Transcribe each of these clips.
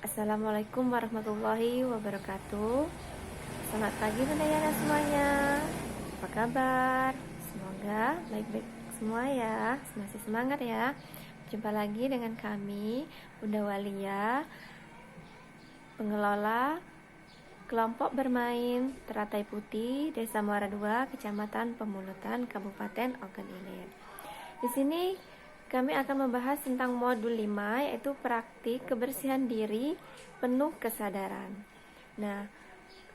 Assalamualaikum warahmatullahi wabarakatuh. Selamat pagi Bunda Yana semuanya. Apa kabar? Semoga baik-baik semua ya. Masih semangat ya. Jumpa lagi dengan kami, Bunda Walia, pengelola kelompok bermain Teratai Putih, Desa Muara II, Kecamatan Pemulutan, Kabupaten Ogan Ilir. Di sini kami akan membahas tentang modul 5, yaitu praktik kebersihan diri penuh kesadaran. Nah,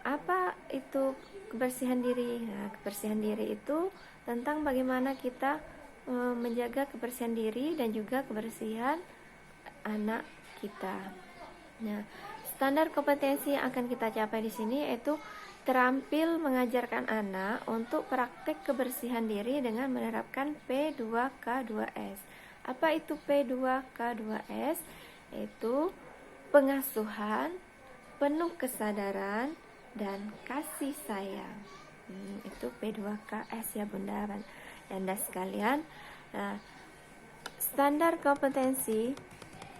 apa itu kebersihan diri? Nah, kebersihan diri itu tentang bagaimana kita menjaga kebersihan diri dan juga kebersihan anak kita. Nah, standar kompetensi yang akan kita capai di sini yaitu terampil mengajarkan anak untuk praktek kebersihan diri dengan menerapkan P2K2S. Apa itu P2K2S? Yaitu pengasuhan, penuh kesadaran, dan kasih sayang. Itu P2KS ya Bunda dan Anda sekalian. Nah, standar kompetensi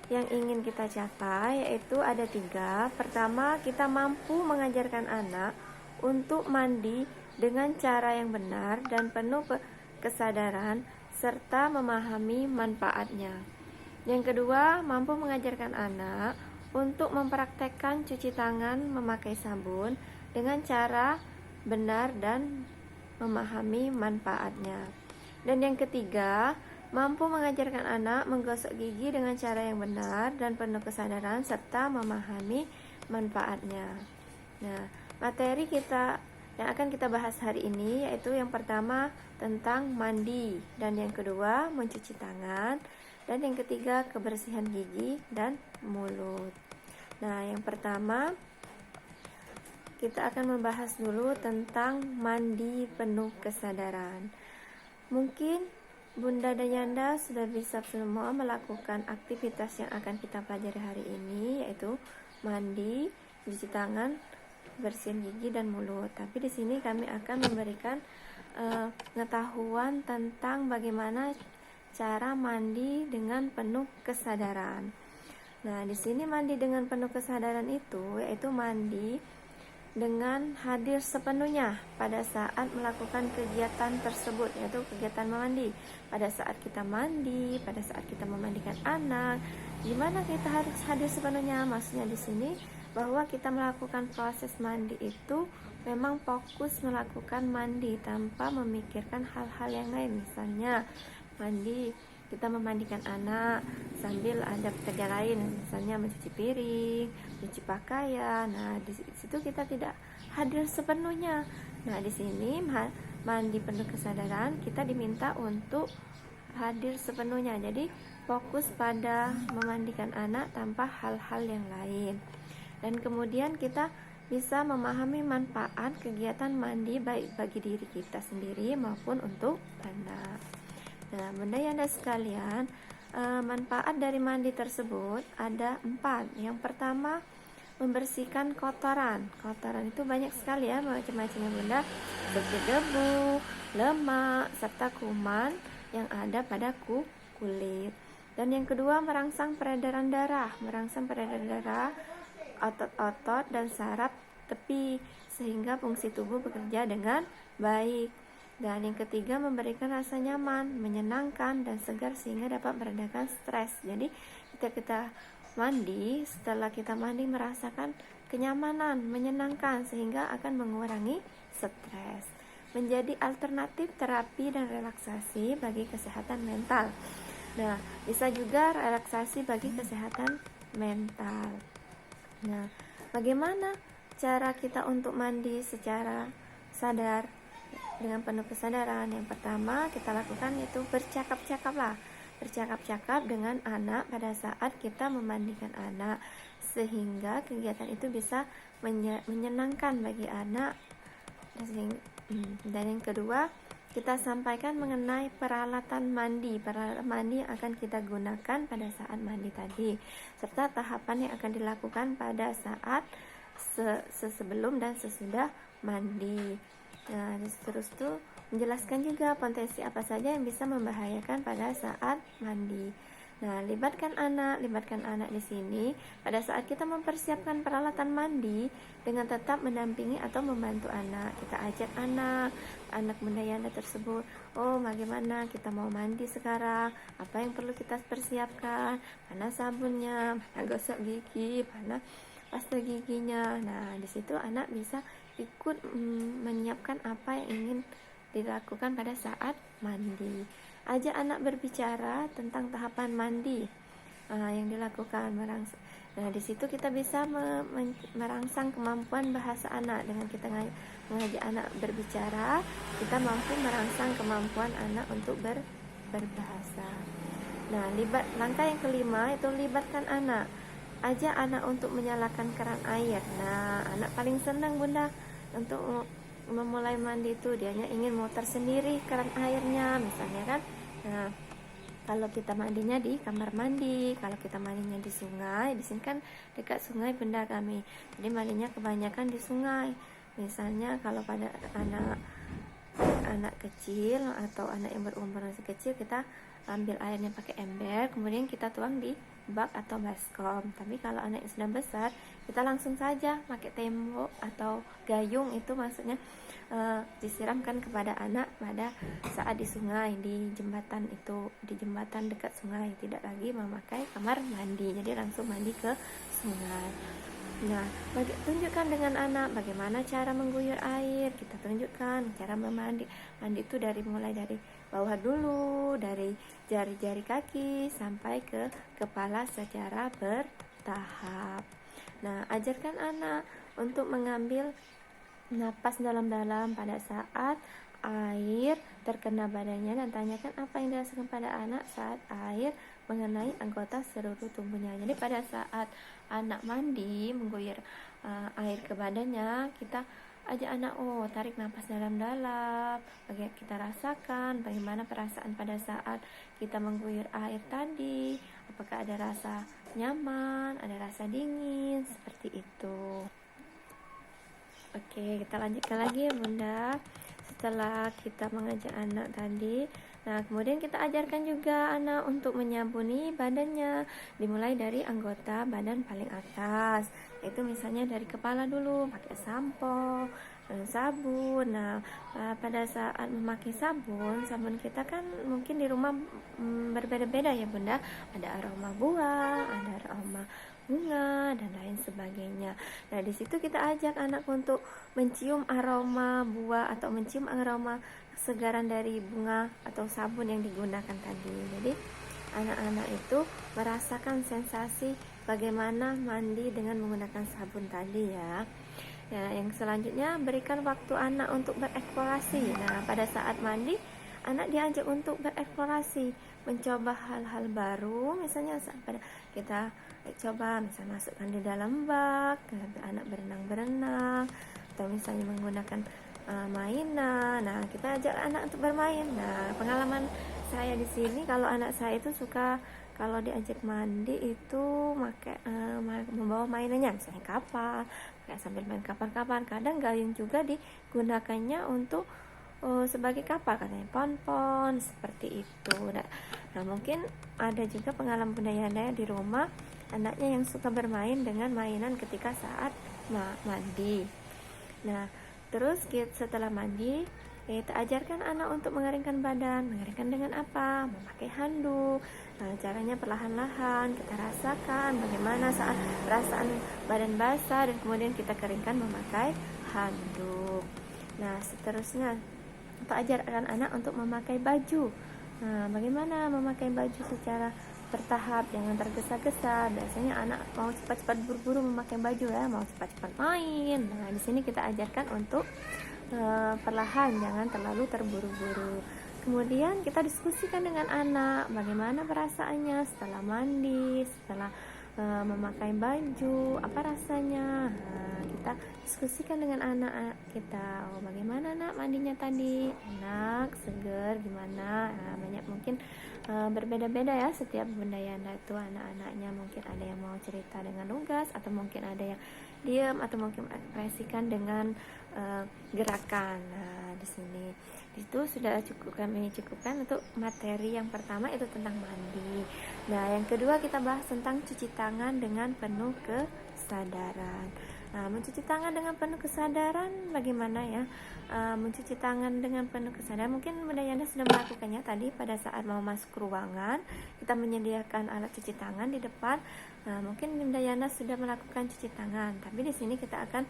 yang ingin kita capai yaitu ada 3. Pertama, kita mampu mengajarkan anak untuk mandi dengan cara yang benar dan penuh kesadaran serta memahami manfaatnya. Yang kedua, mampu mengajarkan anak untuk mempraktekkan cuci tangan memakai sabun dengan cara benar dan memahami manfaatnya. Dan yang ketiga, mampu mengajarkan anak menggosok gigi dengan cara yang benar dan penuh kesadaran serta memahami manfaatnya. Nah, materi yang akan kita bahas hari ini yaitu yang pertama tentang mandi, dan yang kedua mencuci tangan, dan yang ketiga kebersihan gigi dan mulut. Nah, yang pertama kita akan membahas dulu tentang mandi penuh kesadaran. Mungkin Bunda dan Yanda sudah bisa semua melakukan aktivitas yang akan kita pelajari hari ini, yaitu mandi, cuci tangan, bersihin gigi dan mulut. Tapi di sini kami akan memberikan pengetahuan tentang bagaimana cara mandi dengan penuh kesadaran. Nah, di sini mandi dengan penuh kesadaran itu yaitu mandi dengan hadir sepenuhnya pada saat melakukan kegiatan tersebut, yaitu kegiatan memandi. Pada saat kita mandi, pada saat kita memandikan anak, gimana kita harus hadir sepenuhnya? Maksudnya di sini bahwa kita melakukan proses mandi itu memang fokus melakukan mandi tanpa memikirkan hal-hal yang lain. Misalnya mandi, kita memandikan anak sambil ada pekerjaan lain, misalnya mencuci piring, mencuci pakaian. Nah, di situ kita tidak hadir sepenuhnya. Nah, di sini mandi penuh kesadaran kita diminta untuk hadir sepenuhnya. Jadi fokus pada memandikan anak tanpa hal-hal yang lain. Dan kemudian kita bisa memahami manfaat kegiatan mandi baik bagi diri kita sendiri maupun untuk anak. Nah, Bunda Yanda sekalian, manfaat dari mandi tersebut ada 4. Yang pertama, membersihkan kotoran. Kotoran itu banyak sekali ya, macam-macamnya Bunda, seperti debu, lemak, serta kuman yang ada pada kulit. Dan yang kedua, merangsang peredaran darah. Otot-otot dan saraf tepi sehingga fungsi tubuh bekerja dengan baik. Dan yang ketiga, memberikan rasa nyaman, menyenangkan dan segar sehingga dapat meredakan stres. Jadi kita mandi, setelah kita mandi merasakan kenyamanan, menyenangkan sehingga akan mengurangi stres. Menjadi alternatif terapi dan relaksasi bagi kesehatan mental. Nah, bisa juga relaksasi bagi kesehatan mental. Nah, bagaimana cara kita untuk mandi secara sadar dengan penuh kesadaran? Yang pertama kita lakukan yaitu bercakap-cakap dengan anak pada saat kita memandikan anak, sehingga kegiatan itu bisa menyenangkan bagi anak. Dan yang kedua, kita sampaikan mengenai peralatan mandi yang akan kita gunakan pada saat mandi tadi, serta tahapan yang akan dilakukan pada saat sebelum dan sesudah mandi. Nah, terus menjelaskan juga potensi apa saja yang bisa membahayakan pada saat mandi. Nah, libatkan anak di sini pada saat kita mempersiapkan peralatan mandi dengan tetap mendampingi atau membantu anak. Kita ajak anak bunda Yana tersebut, oh bagaimana kita mau mandi sekarang, apa yang perlu kita persiapkan, mana sabunnya, mana gosok gigi, mana pasta giginya. Nah, di situ anak bisa ikut menyiapkan apa yang ingin dilakukan pada saat mandi. Ajak anak berbicara tentang tahapan mandi yang dilakukan. Nah, di situ kita bisa merangsang kemampuan bahasa anak. Dengan kita mengajak anak berbicara, kita mampu merangsang kemampuan anak untuk berbahasa. Nah, langkah yang kelima itu libatkan anak. Ajak anak untuk menyalakan keran air. Nah, anak paling senang bunda untuk memulai mandi itu, dianya ingin muter sendiri keran airnya misalnya kan. Nah, kalau kita mandinya di kamar mandi, kalau kita mandinya di sungai, di sini kan dekat sungai bunda kami, jadi mandinya kebanyakan di sungai. Misalnya kalau pada anak kecil atau anak yang berumur masih kecil, kita ambil airnya pakai ember, kemudian kita tuang di bak atau baskom. Tapi kalau anak yang sudah besar, kita langsung saja pakai tembok atau gayung, itu maksudnya disiramkan kepada anak pada saat di sungai, di jembatan dekat sungai, tidak lagi memakai kamar mandi, jadi langsung mandi ke sungai. Nah, tunjukkan dengan anak bagaimana cara mengguyur air. Kita tunjukkan cara mandi itu mulai dari bawah dulu, dari jari-jari kaki sampai ke kepala secara bertahap. Nah, ajarkan anak untuk mengambil napas dalam-dalam pada saat air terkena badannya, dan tanyakan apa yang dirasakan pada anak saat air mengenai anggota seluruh tubuhnya. Jadi pada saat anak mandi mengguyur air ke badannya, kita ajak anak, tarik napas dalam-dalam, kita rasakan bagaimana perasaan pada saat kita mengguyur air tadi, apakah ada rasa nyaman, ada rasa dingin, seperti itu. Oke, kita lanjutkan lagi ya bunda. Setelah kita mengajak anak tadi, nah kemudian kita ajarkan juga anak untuk menyabuni badannya, dimulai dari anggota badan paling atas, yaitu misalnya dari kepala dulu, pakai sampo, sabun. Nah, pada saat memakai sabun kita kan mungkin di rumah berbeda-beda ya bunda, ada aroma buah, ada aroma bunga dan lain sebagainya. Nah, di situ kita ajak anak untuk mencium aroma buah atau mencium aroma kesegaran dari bunga atau sabun yang digunakan tadi. Jadi anak-anak itu merasakan sensasi bagaimana mandi dengan menggunakan sabun tadi ya. Nah, yang selanjutnya berikan waktu anak untuk bereksplorasi. Nah, pada saat mandi anak diajak untuk bereksplorasi, mencoba hal-hal baru. Misalnya pada kita coba misalnya masukkan di dalam bak, anak berenang-berenang, atau misalnya menggunakan mainan. Nah, kita ajak anak untuk bermain. Nah, pengalaman saya di sini, kalau anak saya itu suka kalau diajak mandi itu membawa mainannya, misalnya kapal, kayak sambil main kapal-kapal. Kadang gayung juga digunakannya untuk sebagai kapal, katanya pon-pon, seperti itu. Nah, mungkin ada juga pengalaman budaya di rumah, anaknya yang suka bermain dengan mainan ketika saat mandi. Nah, terus setelah mandi, kita ajarkan anak untuk mengeringkan badan. Mengeringkan dengan apa? Memakai handuk. Nah, caranya perlahan-lahan kita rasakan bagaimana saat perasaan badan basah, dan kemudian kita keringkan memakai handuk. Nah, seterusnya kita ajarkan anak untuk memakai baju. Nah, bagaimana memakai baju secara bertahap, jangan tergesa-gesa. Biasanya anak mau cepat-cepat buru-buru memakai baju ya, mau cepat-cepat main. Nah, di sini kita ajarkan untuk perlahan, jangan terlalu terburu-buru. Kemudian kita diskusikan dengan anak bagaimana perasaannya setelah mandi, setelah memakai baju, apa rasanya. Nah, kita diskusikan dengan anak kita, bagaimana nak mandinya tadi, enak, seger, gimana. Nah, banyak mungkin berbeda-beda ya setiap bunda Yana itu anak-anaknya. Mungkin ada yang mau cerita dengan lugas, atau mungkin ada yang diam, atau mungkin ekspresikan dengan gerakan. Nah, di sini. Itu sudah kami cukupkan untuk materi yang pertama, itu tentang mandi. Nah, yang kedua kita bahas tentang cuci tangan dengan penuh kesadaran. Nah, mencuci tangan dengan penuh kesadaran bagaimana ya? Mencuci tangan dengan penuh kesadaran, mungkin Bunda Yana sudah melakukannya tadi pada saat mau masuk ruangan. Kita menyediakan alat cuci tangan di depan. Mungkin Bunda Yana sudah melakukan cuci tangan, tapi di sini kita akan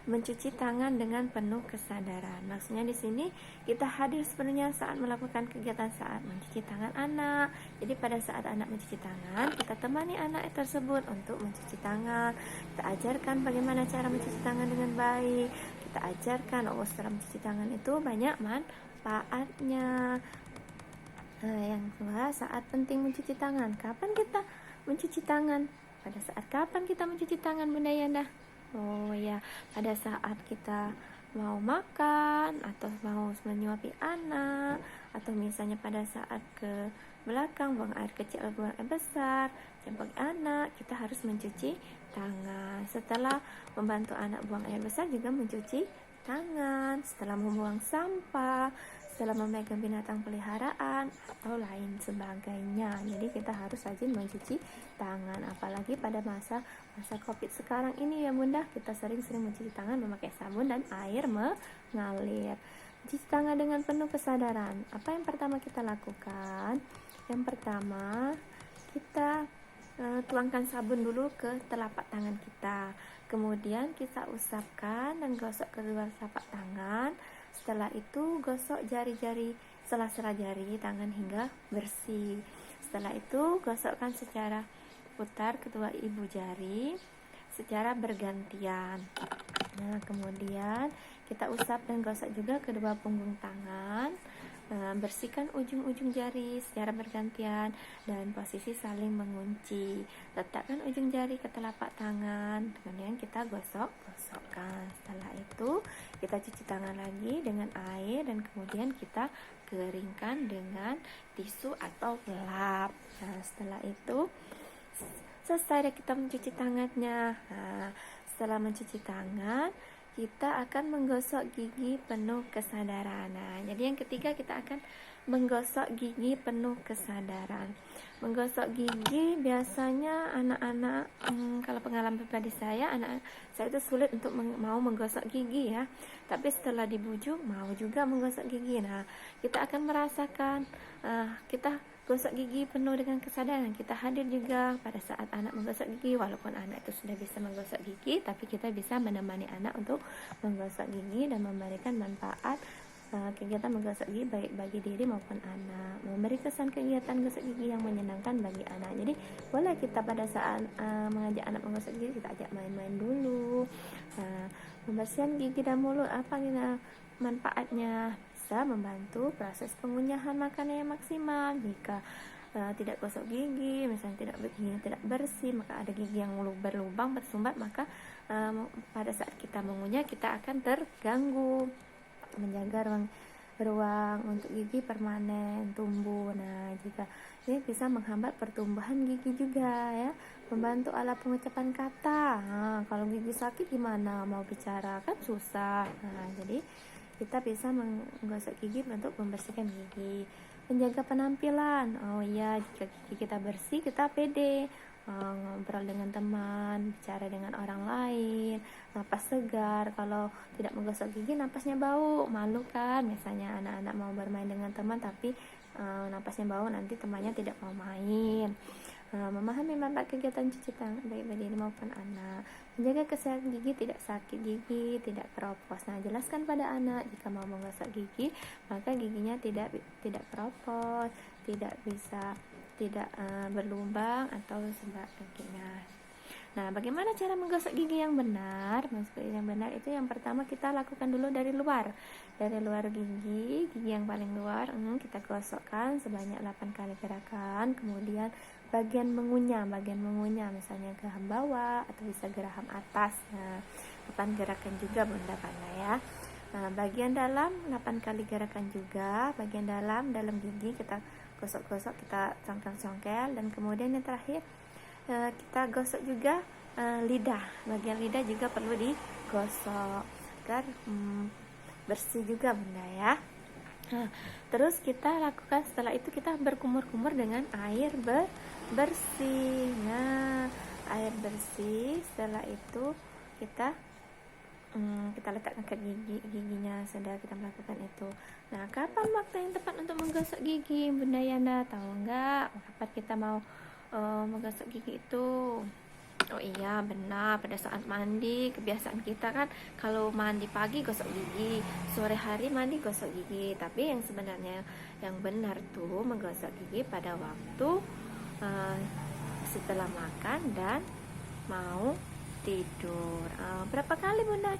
mencuci tangan dengan penuh kesadaran. Maksudnya di sini kita hadir sepenuhnya saat melakukan kegiatan saat mencuci tangan anak. Jadi pada saat anak mencuci tangan, kita temani anak tersebut untuk mencuci tangan. Kita ajarkan bagaimana cara mencuci tangan dengan baik. Kita ajarkan setelah mencuci tangan itu banyak manfaatnya. Yang kedua, saat penting mencuci tangan. Kapan kita mencuci tangan? Pada saat kapan kita mencuci tangan, Bunda Yana? Oh ya, pada saat kita mau makan atau mau menyuapi anak, atau misalnya pada saat ke belakang buang air kecil atau buang air besar, jempol anak, kita harus mencuci tangan. Setelah membantu anak buang air besar juga mencuci tangan. Setelah membuang sampah, setelah memegang binatang peliharaan atau lain sebagainya. Jadi kita harus rajin mencuci tangan, apalagi pada masa Covid sekarang ini ya Bunda, kita sering-sering mencuci tangan memakai sabun dan air mengalir. Cuci tangan dengan penuh kesadaran. Apa yang pertama kita lakukan? Yang pertama, kita tuangkan sabun dulu ke telapak tangan kita. Kemudian kita usapkan dan gosok kedua telapak tangan. Setelah itu gosok jari-jari, sela-sela jari tangan hingga bersih. Setelah itu gosokkan secara putar kedua ibu jari secara bergantian. Nah, kemudian kita usap dan gosok juga kedua punggung tangan. Bersihkan ujung-ujung jari secara bergantian dan posisi saling mengunci. Letakkan ujung jari ke telapak tangan, kemudian kita gosok-gosokkan. Setelah itu kita cuci tangan lagi dengan air dan kemudian kita keringkan dengan tisu atau lap. Nah, setelah itu selesai kita mencuci tangannya. Nah, setelah mencuci tangan, kita akan menggosok gigi penuh kesadaran. Nah, jadi yang ketiga kita akan menggosok gigi penuh kesadaran. Menggosok gigi biasanya anak-anak, kalau pengalaman pribadi saya, anak saya itu sulit untuk mau menggosok gigi ya. Tapi setelah dibujuk mau juga menggosok gigi. Nah, kita akan merasakan kita gosok gigi penuh dengan kesadaran. Kita hadir juga pada saat anak menggosok gigi. Walaupun anak itu sudah bisa menggosok gigi, tapi kita bisa menemani anak untuk menggosok gigi dan memberikan manfaat kegiatan menggosok gigi baik bagi diri maupun anak, memberi kesan kegiatan gosok gigi yang menyenangkan bagi anak. Jadi boleh kita pada saat mengajak anak menggosok gigi, kita ajak main-main dulu. Membersihkan gigi dan mulut, apa manfaatnya? Bisa membantu proses pengunyahan makanan yang maksimal. Jika tidak gosok gigi, misalnya tidak bersih, maka ada gigi yang berlubang, bersumbat, maka pada saat kita mengunyah kita akan terganggu. Menjaga ruang untuk gigi permanen tumbuh. Nah, jika ini bisa menghambat pertumbuhan gigi juga ya. Membantu alat pengucapan kata. Nah, kalau gigi sakit gimana mau bicara, kan susah. Nah, jadi kita bisa menggosok gigi untuk membersihkan gigi. Menjaga penampilan. Oh iya, jika gigi kita bersih, kita pede ngobrol dengan teman, bicara dengan orang lain, napas segar. Kalau tidak menggosok gigi, napasnya bau, malu kan? Misalnya anak-anak mau bermain dengan teman tapi napasnya bau, nanti temannya tidak mau main. Memahami manfaat kegiatan cuci tangan baik bagi diri maupun anak. Menjaga kesehatan gigi, tidak sakit gigi, tidak keropos. Nah, jelaskan pada anak jika mau menggosok gigi, maka giginya tidak keropos, tidak berlubang atau sebagainya. Nah, bagaimana cara menggosok gigi yang benar? Menggosok gigi yang benar itu yang pertama kita lakukan dulu dari luar gigi yang paling luar, kita gosokkan sebanyak 8 kali gerakan. Kemudian bagian mengunyah misalnya geraham bawah atau bisa geraham atas. Nah, 8 gerakan juga Bunda pandai ya. Nah, bagian dalam 8 kali gerakan juga. Bagian dalam gigi kita gosok-gosok, kita congkel-congkel. Dan kemudian yang terakhir kita gosok juga lidah. Bagian lidah juga perlu digosok agar bersih juga Bunda ya. Nah, terus kita lakukan setelah itu kita berkumur-kumur dengan air bersih. Nah, air bersih setelah itu kita letakkan ke giginya sudah kita melakukan itu. Nah, kapan waktu yang tepat untuk menggosok gigi Bunda Yana? Tahu nggak kapan kita mau menggosok gigi itu? Oh iya benar, pada saat mandi kebiasaan kita kan kalau mandi pagi gosok gigi, sore hari mandi gosok gigi. Tapi yang sebenarnya yang benar tuh menggosok gigi pada waktu setelah makan dan mau tidur. Berapa kali Bunda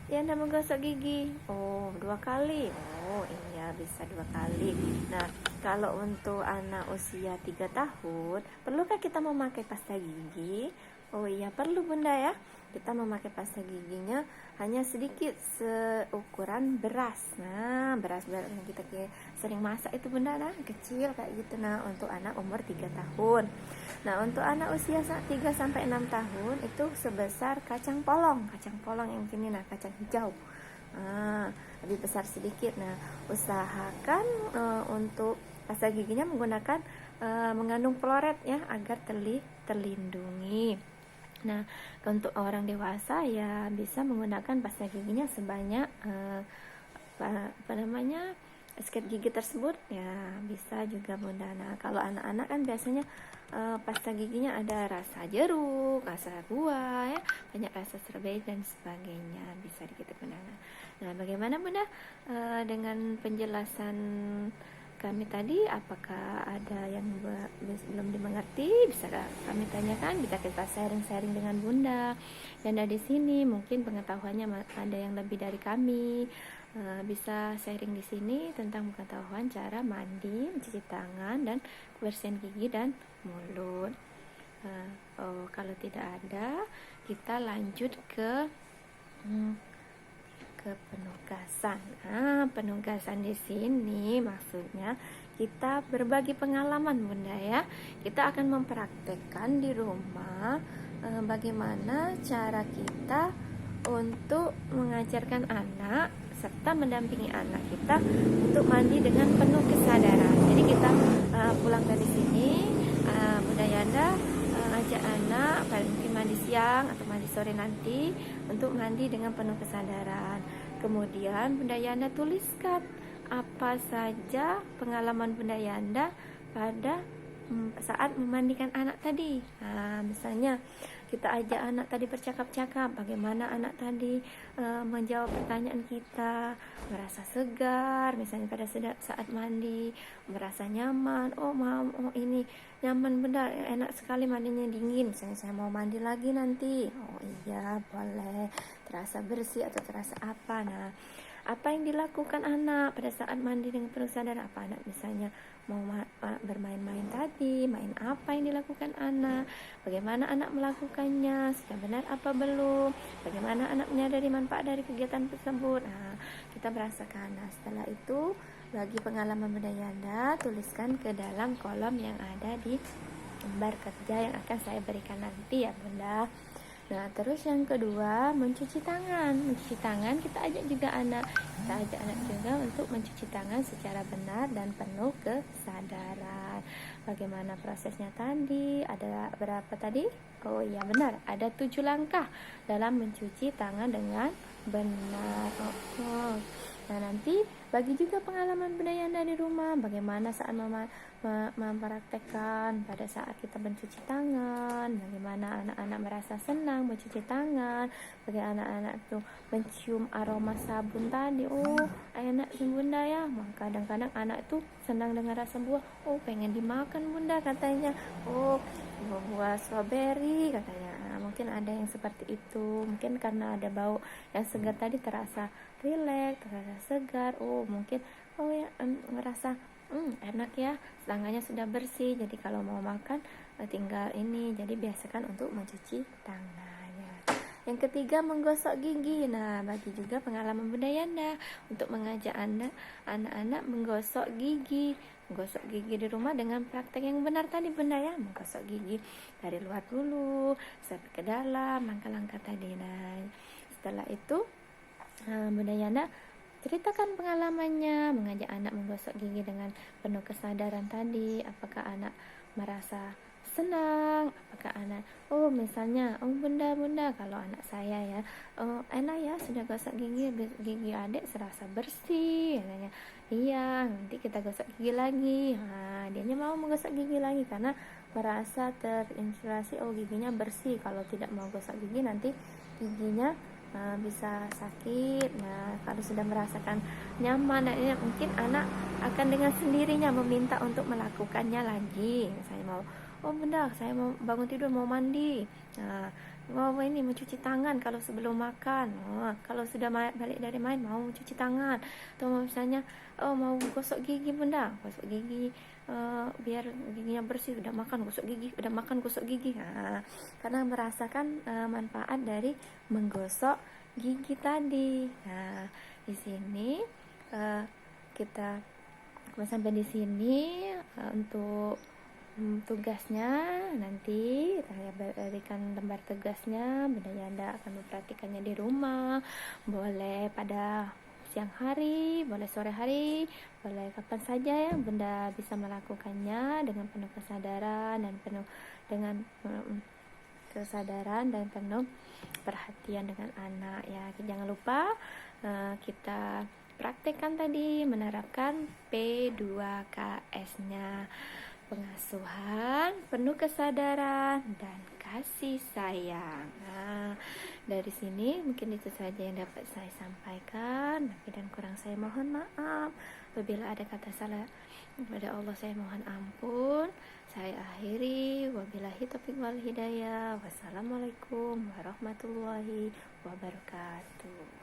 Yana menggosok gigi? Oh 2 kali. Oh iya bisa 2 kali. Nah kalau untuk anak usia 3 tahun, perlukah kita memakai pasta gigi? Oh iya perlu Bunda ya. Kita memakai pasta giginya hanya sedikit seukuran beras. Nah beras yang kita sering masak itu Bunda, nah kecil kayak gitu. Nah untuk anak umur 3 tahun. Nah untuk anak usia 3-6 tahun itu sebesar kacang polong yang gini, nah kacang hijau. Lebih besar sedikit. Nah usahakan untuk pasta giginya menggunakan mengandung fluoride ya agar terlindungi. Nah, untuk orang dewasa ya bisa menggunakan pasta giginya sebanyak sikat gigi tersebut ya bisa juga Bunda. Nah, kalau anak-anak kan biasanya pasta giginya ada rasa jeruk, rasa buah ya, banyak rasa strawberry dan sebagainya bisa kita gunakan. Nah, bagaimana Bunda dengan penjelasan kami tadi, apakah ada yang belum dimengerti? Bisa kami tanyakan, bisa kita sharing dengan Bunda. Dan dari sini mungkin pengetahuannya ada yang lebih dari kami. Bisa sharing di sini tentang pengetahuan cara mandi, mencuci tangan, dan kebersihan gigi dan mulut. Kalau tidak ada, kita lanjut ke penugasan. Penugasan di sini maksudnya kita berbagi pengalaman Bunda ya. Kita akan mempraktekkan di rumah bagaimana cara kita untuk mengajarkan anak serta mendampingi anak kita untuk mandi dengan penuh kesadaran. Jadi kita pulang dari sini Bunda Yana ajak anak mungkin mandi siang atau mandi sore nanti untuk mandi dengan penuh kesadaran. Kemudian Bunda Yana tuliskan apa saja pengalaman Bunda Yana pada saat memandikan anak tadi. Misalnya kita ajak anak tadi bercakap-cakap, bagaimana anak tadi menjawab pertanyaan kita, merasa segar, misalnya pada saat mandi, merasa nyaman. Oh ini nyaman benar, enak sekali mandinya dingin. Misalnya saya mau mandi lagi nanti. Oh iya boleh, terasa bersih atau terasa apa. Nah apa yang dilakukan anak pada saat mandi dengan penuh sadar? Apa anak misalnya mau bermain-main tadi, main apa yang dilakukan anak, bagaimana anak melakukannya, sudah benar apa belum, bagaimana anak menyadari manfaat dari kegiatan tersebut. Nah kita merasakan. Nah setelah itu bagi pengalaman Bunda Yana tuliskan ke dalam kolom yang ada di lembar kerja yang akan saya berikan nanti ya Bunda. Nah terus yang kedua mencuci tangan. Mencuci tangan kita ajak anak juga untuk mencuci tangan secara benar dan penuh kesadaran. Bagaimana prosesnya tadi? Ada berapa tadi? Oh iya benar, ada 7 langkah dalam mencuci tangan dengan benar. Nah nanti bagi juga pengalaman Bunda Yana di rumah, bagaimana saat mempraktekkan pada saat kita mencuci tangan, bagaimana anak-anak merasa senang mencuci tangan, bagaimana anak-anak itu mencium aroma sabun tadi. Oh enak sih Bunda ya. Kadang-kadang anak itu senang dengan rasa buah, oh pengen dimakan Bunda katanya. Oh buah strawberry katanya. Mungkin ada yang seperti itu, mungkin karena ada bau yang segar tadi terasa rileks, terasa segar. Oh mungkin merasa enak ya, tangannya sudah bersih, jadi kalau mau makan tinggal ini. Jadi biasakan untuk mencuci tangan ya. Yang ketiga menggosok gigi. Nah bagi juga pengalaman Bunda Yana untuk mengajak anak-anak menggosok gigi di rumah dengan praktek yang benar tadi Bunda ya, menggosok gigi dari luar dulu sampai ke dalam, langkah-langkah tadi. Nah setelah itu Bunda Yana ceritakan pengalamannya, mengajak anak menggosok gigi dengan penuh kesadaran tadi. Apakah anak merasa senang? Apakah anak, oh misalnya, oh bunda, kalau anak saya ya, oh enak ya sudah gosok gigi, gigi adik serasa bersih, katanya. Iya, nanti kita gosok gigi lagi. Nah, dianya mau menggosok gigi lagi karena merasa terinspirasi, oh giginya bersih. Kalau tidak mau gosok gigi nanti giginya bisa sakit. Nah, kalau sudah merasakan nyaman, mungkin anak akan dengan sendirinya meminta untuk melakukannya lagi. Saya mau, oh bunda, saya mau bangun tidur mau mandi. Nah, mau ini mencuci tangan kalau sebelum makan. Oh, kalau sudah balik dari main mau mencuci tangan. Atau misalnya, oh mau gosok gigi bunda, gosok gigi biar giginya bersih. Udah makan gosok gigi, udah makan gosok gigi. Nah, karena merasakan manfaat dari menggosok gigi tadi. Nah, di sini kita sampai di sini untuk tugasnya. Nanti saya berikan lembar tugasnya, Bunda Yanda akan memperhatikannya di rumah. Boleh pada siang hari, boleh sore hari, boleh kapan saja ya Bunda bisa melakukannya dengan penuh kesadaran dan penuh dengan kesadaran dan penuh perhatian dengan anak ya. Jangan lupa kita praktekkan tadi, menerapkan P2KS-nya, pengasuhan, penuh kesadaran, dan kasih sayang. Nah, dari sini mungkin itu saja yang dapat saya sampaikan. Lebih dan kurang saya mohon maaf. Apabila ada kata salah kepada Allah, saya mohon ampun. Saya akhiri, wabillahi taufiq wal hidayah. Wassalamualaikum warahmatullahi wabarakatuh.